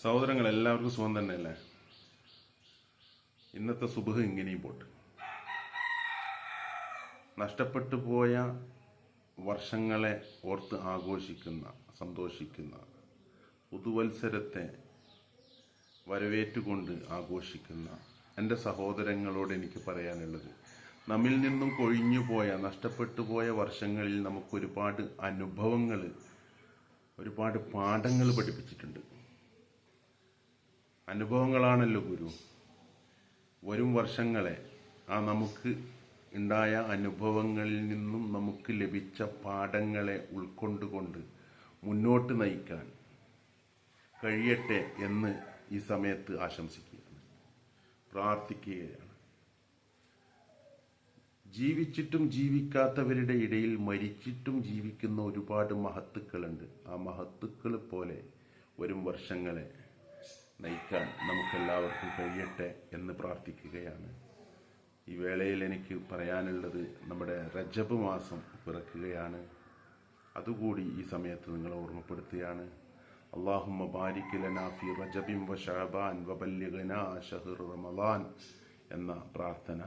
സഹോദരങ്ങൾ എല്ലാവർക്കും സുഖം തന്നെയല്ലേ? ഇന്നത്തെ സുബഹ് ഇങ്ങനെയും പോട്ട്. നഷ്ടപ്പെട്ടു പോയ വർഷങ്ങളെ ഓർത്ത് ആഘോഷിക്കുന്ന, സന്തോഷിക്കുന്ന, പുതുവത്സരത്തെ വരവേറ്റുകൊണ്ട് ആഘോഷിക്കുന്ന എൻ്റെ സഹോദരങ്ങളോട് എനിക്ക് പറയാനുള്ളത്, നമ്മിൽ നിന്നും കൊഴിഞ്ഞു പോയ, നഷ്ടപ്പെട്ടു പോയ വർഷങ്ങളിൽ നമുക്കൊരുപാട് അനുഭവങ്ങൾ, ഒരുപാട് പാഠങ്ങൾ പഠിപ്പിച്ചിട്ടുണ്ട്. അനുഭവങ്ങളാണല്ലോ ഗുരു. വരും വർഷങ്ങളെ നമുക്ക് ഉണ്ടായ അനുഭവങ്ങളിൽ നിന്നും നമുക്ക് ലഭിച്ച പാഠങ്ങളെ ഉൾക്കൊണ്ടുകൊണ്ട് മുന്നോട്ട് നയിക്കാൻ കഴിയട്ടെ എന്ന് ഈ സമയത്ത് ആശംസിക്കുകയാണ്, പ്രാർത്ഥിക്കുകയാണ്. ജീവിച്ചിട്ടും ജീവിക്കാത്തവരുടെ ഇടയിൽ മരിച്ചിട്ടും ജീവിക്കുന്ന ഒരുപാട് മഹത്തുക്കളുണ്ട്. ആ മഹത്തുക്കൾ പോലെ വരും വർഷങ്ങളെ നയിക്കാൻ നമുക്കെല്ലാവർക്കും കഴിയട്ടെ എന്ന് പ്രാർത്ഥിക്കുകയാണ്. ഈ വേളയിൽ എനിക്ക് പറയാനുള്ളത്, നമ്മുടെ റജബ് മാസം പിറക്കുകയാണ്. അതുകൂടി ഈ സമയത്ത് നിങ്ങളെ ഓർമ്മപ്പെടുത്തുകയാണ്. അല്ലാഹുമ്മ ബാരിക് ലനാ ഫി റജബിൻ വ ശഅബാൻ വ ബല്ലിഗ്നാ ശഹ്റ റമളാൻ എന്ന പ്രാർത്ഥന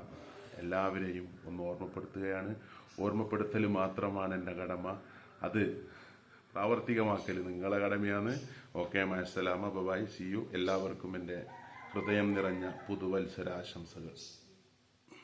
എല്ലാവരെയും ഒന്ന് ഓർമ്മപ്പെടുത്തുകയാണ്. ഓർമ്മപ്പെടുത്തൽ മാത്രമാണ് എൻ്റെ കടമ, അത് പ്രാവർത്തികമാക്കൽ നിങ്ങളെ കടമയാണ്. ഓക്കെ, മഅസ്സലാമ, ബൈ, സി യു. എല്ലാവർക്കും എൻ്റെ ഹൃദയം നിറഞ്ഞ പുതുവത്സരാശംസകൾ.